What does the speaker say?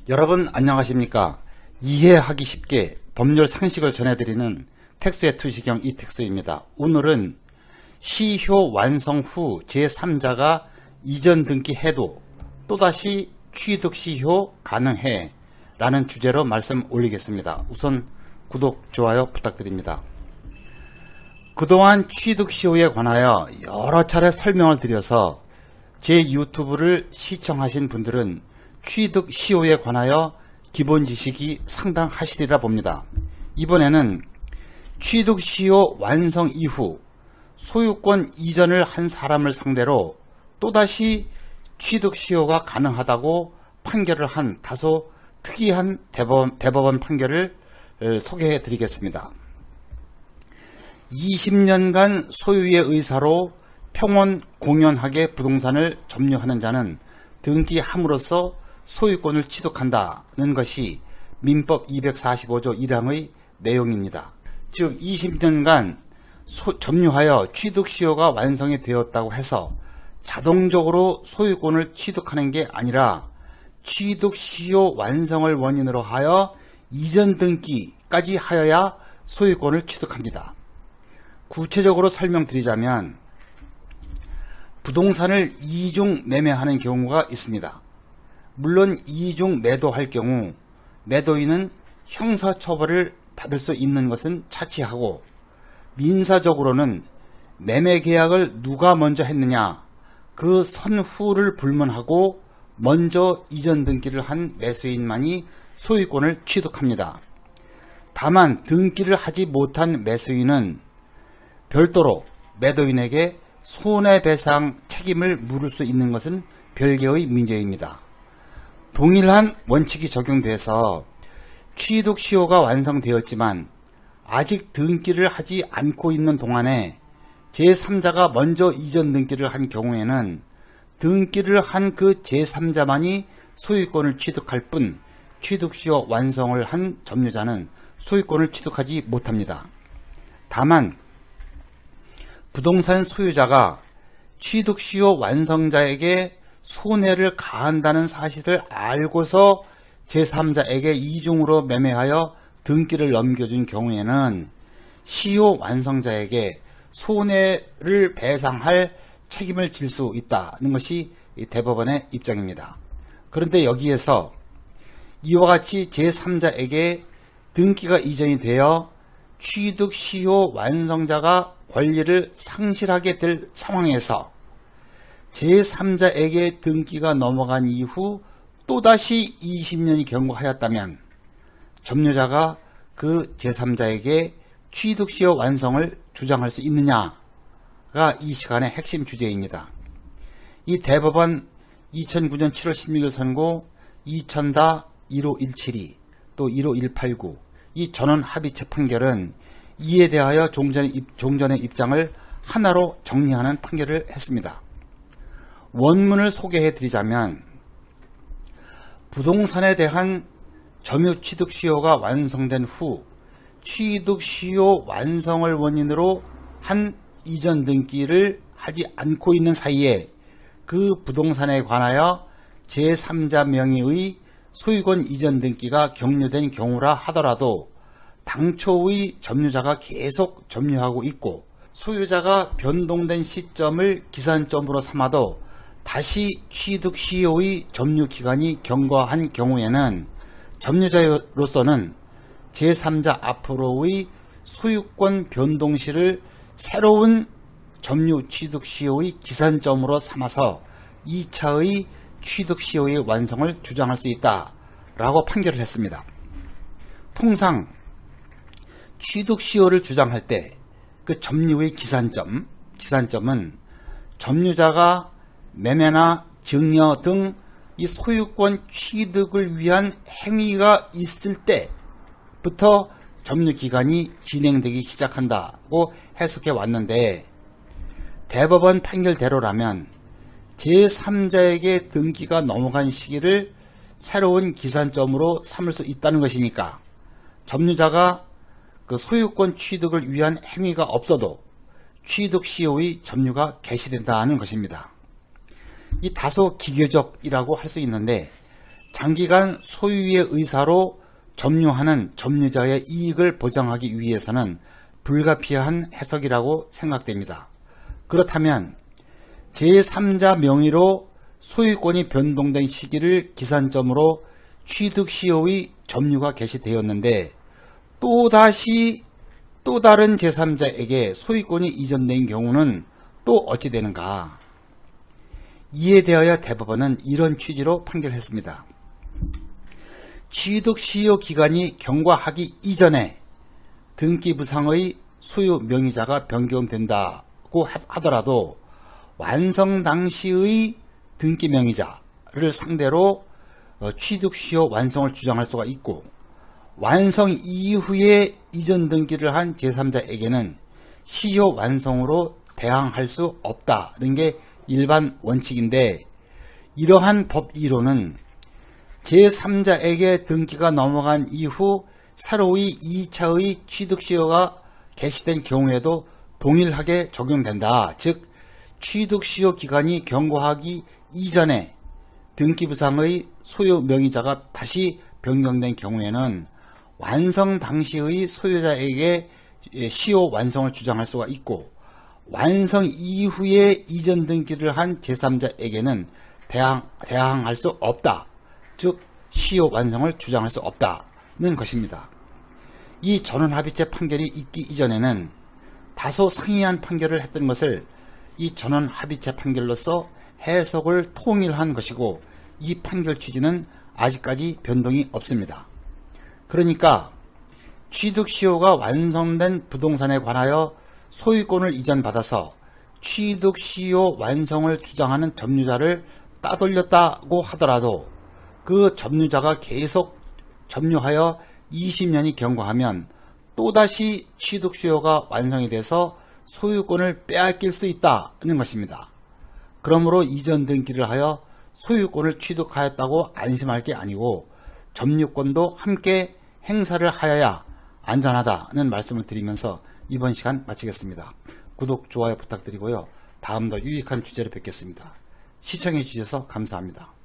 여러분 안녕하십니까? 이해하기 쉽게 법률 상식을 전해드리는 텍스의 투시경 이텍스입니다. 오늘은 시효 완성 후 제3자가 이전 등기해도 또다시 취득 시효 가능해 라는 주제로 말씀 올리겠습니다. 우선 구독, 좋아요 부탁드립니다. 그동안 취득 시효에 관하여 여러 차례 설명을 드려서 제 유튜브를 시청하신 분들은 취득 시효에 관하여 기본 지식이 상당하시리라 봅니다. 이번에는 취득 시효 완성 이후 소유권 이전을 한 사람을 상대로 또다시 취득 시효가 가능하다고 판결을 한 다소 특이한 대법원 판결을 소개해 드리겠습니다. 20년간 소유의 의사로 평온 공연하게 부동산을 점유하는 자는 등기함으로써 소유권을 취득한다는 것이 민법 245조 1항의 내용입니다. 즉 20년간 점유하여 취득시효가 완성이 되었다고 해서 자동적으로 소유권을 취득하는 게 아니라 취득시효 완성을 원인으로 하여 이전 등기까지 하여야 소유권을 취득합니다. 구체적으로 설명드리자면 부동산을 이중 매매하는 경우가 있습니다. 물론 이중 매도할 경우 매도인은 형사처벌을 받을 수 있는 것은 차치하고 민사적으로는 매매 계약을 누가 먼저 했느냐 그 선후를 불문하고 먼저 이전 등기를 한 매수인만이 소유권을 취득합니다. 다만 등기를 하지 못한 매수인은 별도로 매도인에게 손해배상 책임을 물을 수 있는 것은 별개의 문제입니다. 동일한 원칙이 적용돼서 취득 시효가 완성되었지만 아직 등기를 하지 않고 있는 동안에 제3자가 먼저 이전 등기를 한 경우에는 등기를 한 그 제3자만이 소유권을 취득할 뿐 취득 시효 완성을 한 점유자는 소유권을 취득하지 못합니다. 다만 부동산 소유자가 취득 시효 완성자에게 손해를 가한다는 사실을 알고서 제3자에게 이중으로 매매하여 등기를 넘겨준 경우에는 시효 완성자에게 손해를 배상할 책임을 질 수 있다는 것이 대법원의 입장입니다. 그런데 여기에서 이와 같이 제3자에게 등기가 이전이 되어 취득 시효 완성자가 권리를 상실하게 될 상황에서 제3자에게 등기가 넘어간 이후 또다시 20년이 경과하였다면 점유자가 그 제3자에게 취득 시효 완성을 주장할 수 있느냐가 이 시간의 핵심 주제입니다. 이 대법원 2009년 7월 16일 선고 2000-15172 또 15189 이 전원 합의체 판결은 이에 대하여 종전의 입장을 하나로 정리하는 판결을 했습니다. 원문을 소개해 드리자면 부동산에 대한 점유 취득 시효가 완성된 후 취득 시효 완성을 원인으로 한 이전 등기를 하지 않고 있는 사이에 그 부동산에 관하여 제3자 명의의 소유권 이전 등기가 격려된 경우라 하더라도 당초의 점유자가 계속 점유하고 있고 소유자가 변동된 시점을 기산점으로 삼아도 다시 취득 시효의 점유 기간이 경과한 경우에는 점유자로서는 제3자 앞으로의 소유권 변동 시를 새로운 점유 취득 시효의 기산점으로 삼아서 2차의 취득 시효의 완성을 주장할 수 있다라고 판결을 했습니다. 통상 취득 시효를 주장할 때 그 점유의 기산점은 점유자가 매매나 증여 등 이 소유권 취득을 위한 행위가 있을 때부터 점유 기간이 진행되기 시작한다고 해석해 왔는데 대법원 판결대로라면 제3자에게 등기가 넘어간 시기를 새로운 기산점으로 삼을 수 있다는 것이니까 점유자가 그 소유권 취득을 위한 행위가 없어도 취득 시효의 점유가 개시된다는 것입니다. 이 다소 기계적이라고 할 수 있는데 장기간 소유의 의사로 점유하는 점유자의 이익을 보장하기 위해서는 불가피한 해석이라고 생각됩니다. 그렇다면 제3자 명의로 소유권이 변동된 시기를 기산점으로 취득시효의 점유가 개시되었는데 또다시 또 다른 제3자에게 소유권이 이전된 경우는 또 어찌 되는가? 이에 대하여 대법원은 이런 취지로 판결했습니다. 취득시효 기간이 경과하기 이전에 등기부상의 소유 명의자가 변경된다고 하더라도 완성 당시의 등기 명의자를 상대로 취득시효 완성을 주장할 수가 있고, 완성 이후에 이전 등기를 한 제3자에게는 시효 완성으로 대항할 수 없다는 게 일반 원칙인데, 이러한 법 이론은 제3자에게 등기가 넘어간 이후 새로이 2차의 취득시효가 개시된 경우에도 동일하게 적용된다. 즉 취득시효 기간이 경과하기 이전에 등기부상의 소유 명의자가 다시 변경된 경우에는 완성 당시의 소유자에게 시효 완성을 주장할 수가 있고, 완성 이후에 이전 등기를 한 제3자에게는 대항할 수 없다. 즉 시효 완성을 주장할 수 없다는 것입니다. 이 전원합의체 판결이 있기 이전에는 다소 상이한 판결을 했던 것을 이 전원합의체 판결로서 해석을 통일한 것이고, 이 판결 취지는 아직까지 변동이 없습니다. 그러니까 취득시효가 완성된 부동산에 관하여 소유권을 이전받아서 취득시효 완성을 주장하는 점유자를 따돌렸다고 하더라도 그 점유자가 계속 점유하여 20년이 경과하면 또다시 취득시효가 완성이 돼서 소유권을 빼앗길 수 있다는 것입니다. 그러므로 이전 등기를 하여 소유권을 취득하였다고 안심할 게 아니고 점유권도 함께 행사를 하여야 안전하다는 말씀을 드리면서 이번 시간 마치겠습니다. 구독, 좋아요 부탁드리고요. 다음 더 유익한 주제로 뵙겠습니다. 시청해 주셔서 감사합니다.